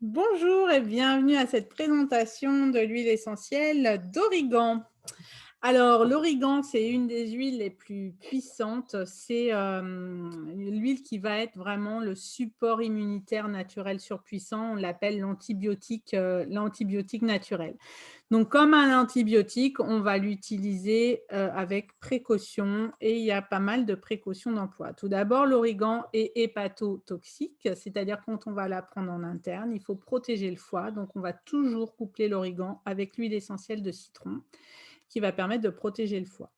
Bonjour et bienvenue à cette présentation de l'huile essentielle d'origan. Alors, l'origan, c'est une des huiles les plus puissantes. C'est l'huile qui va être vraiment le support immunitaire naturel surpuissant. On l'appelle l'antibiotique naturel. Donc, comme un antibiotique, on va l'utiliser avec précaution et il y a pas mal de précautions d'emploi. Tout d'abord, l'origan est hépatotoxique, c'est-à-dire quand on va la prendre en interne, il faut protéger le foie. Donc, on va toujours coupler l'origan avec l'huile essentielle de citron qui va permettre de protéger le foie.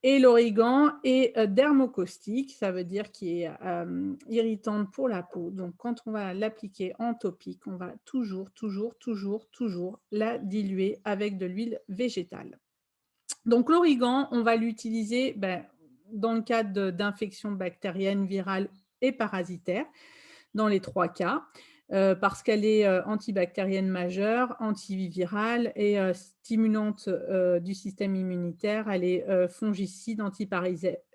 Et l'origan est dermocaustique, ça veut dire qu'il est irritante pour la peau. Donc, quand on va l'appliquer en topique, on va toujours la diluer avec de l'huile végétale. Donc, l'origan, on va l'utiliser dans le cadre d'infections bactériennes, virales et parasitaires dans les 3 cas, parce qu'elle est, antibactérienne majeure, antivirale et stimulante, du système immunitaire. Elle est, fongicide,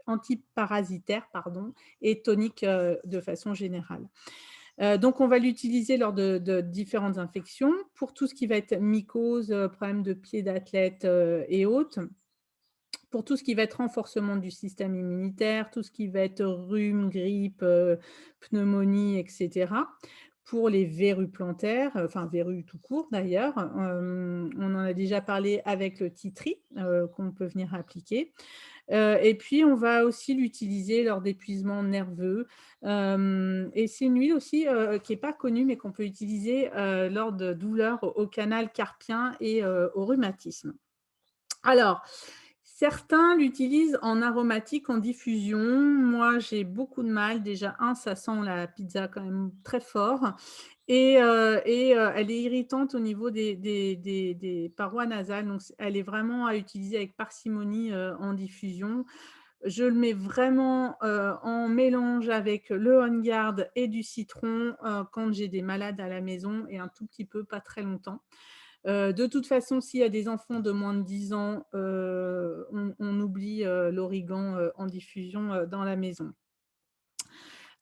antiparasitaire pardon et tonique, de façon générale. Donc on va l'utiliser lors de différentes infections. Pour tout ce qui va être mycose, problème de pieds d'athlète, et autres. Pour tout ce qui va être renforcement du système immunitaire, tout ce qui va être rhume, grippe, pneumonie et cetera. Pour les verrues plantaires, enfin verrues tout court d'ailleurs, on en a déjà parlé avec le tea tree, qu'on peut venir appliquer. Et puis on va aussi l'utiliser lors d'épuisement nerveux, et c'est une huile aussi, qui est pas connue mais qu'on peut utiliser, lors de douleurs au canal carpien et au rhumatisme. Alors, certains l'utilisent en aromatique, en diffusion. Moi, j'ai beaucoup de mal. Déjà, ça sent la pizza quand même très fort et elle est irritante au niveau des parois nasales, donc elle est vraiment à utiliser avec parcimonie, en diffusion. Je le mets vraiment, en mélange avec le On Guard et du citron, quand j'ai des malades à la maison et un tout petit peu, pas très longtemps. De toute façon, s'il y a des enfants de moins de 10 ans, on oublie, l'origan, en diffusion, dans la maison.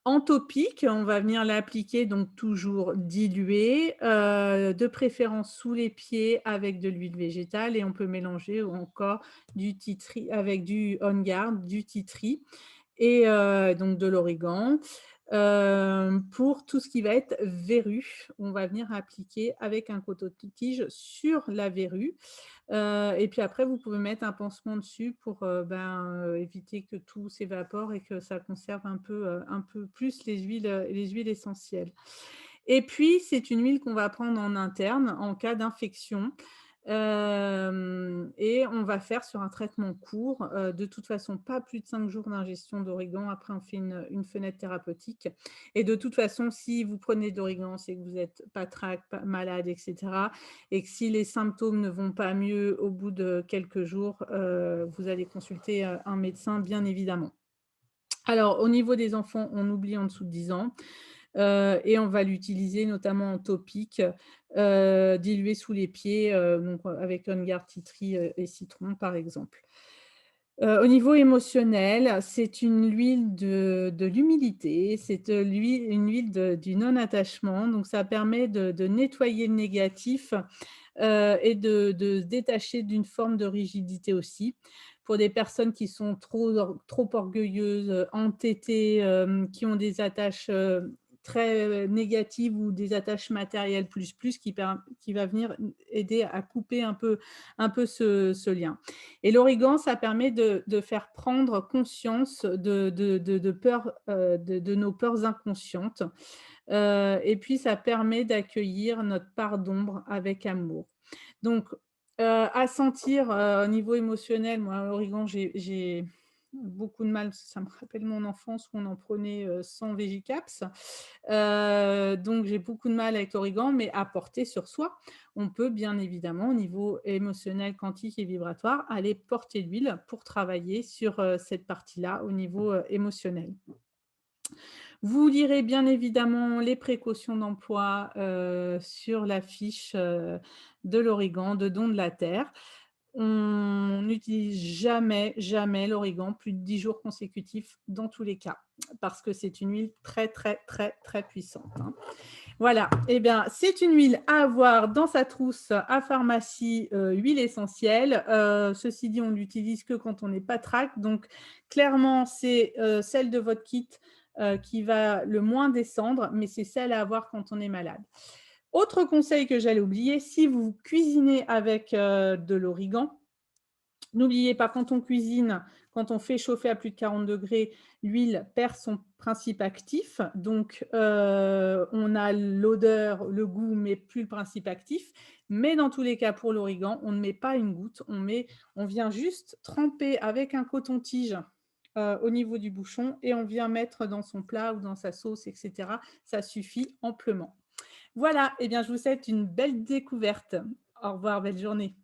En topique, on va venir l'appliquer donc toujours dilué, de préférence sous les pieds avec de l'huile végétale et on peut mélanger ou encore du tea tree avec du On Guard, du tea tree et donc de l'origan. Pour tout ce qui va être verrue, on va venir appliquer avec un coton-tige sur la verrue, et puis après vous pouvez mettre un pansement dessus pour, éviter que tout s'évapore et que ça conserve un peu plus les huiles essentielles. Et puis c'est une huile qu'on va prendre en interne en cas d'infection. Et on va faire sur un traitement court, de toute façon pas plus de 5 jours d'ingestion d'origan. Après on fait une fenêtre thérapeutique et de toute façon si vous prenez d'origan, c'est que vous êtes patraque, pas malade et cetera et que si les symptômes ne vont pas mieux au bout de quelques jours, vous allez consulter, un médecin bien évidemment. Alors au niveau des enfants, on oublie en dessous de 10 ans. Et on va l'utiliser notamment en topique, dilué sous les pieds, donc avec On Guard, tea tree, et citron par exemple. Au niveau émotionnel, c'est une huile de l'humilité, c'est, une huile du non-attachement, donc ça permet de nettoyer le négatif, et de se détacher d'une forme de rigidité aussi. Pour des personnes qui sont trop orgueilleuses, entêtées, qui ont des attaches, très négatives ou des attaches matérielles plus qui va venir aider à couper un peu ce lien. Et l'origan, ça permet de faire prendre conscience de peurs, de nos peurs inconscientes, et puis ça permet d'accueillir notre part d'ombre avec amour. Donc, à sentir, au niveau émotionnel, moi, l'origan, j'ai beaucoup de mal, parce que ça me rappelle mon enfance où on en prenait, sans Végicaps. Donc j'ai beaucoup de mal avec l'origan, mais à porter sur soi. On peut bien évidemment, au niveau émotionnel, quantique et vibratoire, aller porter l'huile pour travailler sur, cette partie-là, au niveau, émotionnel. Vous lirez bien évidemment les précautions d'emploi, sur la fiche, de l'origan, de Don de la terre. On n'utilise jamais, jamais l'origan plus de 10 jours consécutifs dans tous les cas. parce que c'est une huile très, très, très, très puissante, hein. Voilà, eh bien, c'est une huile à avoir dans sa trousse à pharmacie, huile essentielle. Ceci dit, on l'utilise que quand on n'est pas trac, donc clairement, c'est, celle de votre kit, qui va le moins descendre, mais c'est celle à avoir quand on est malade. Autre conseil que j'allais oublier, si vous cuisinez avec, de l'origan, n'oubliez pas, quand on cuisine, quand on fait chauffer à plus de 40°, l'huile perd son principe actif. Donc, on a l'odeur, le goût, mais plus le principe actif. Mais dans tous les cas, pour l'origan, on ne met pas une goutte, on vient juste tremper avec un coton-tige, au niveau du bouchon et on vient mettre dans son plat ou dans sa sauce et cetera. Ça suffit amplement. Voilà, eh bien, je vous souhaite une belle découverte. Au revoir, belle journée.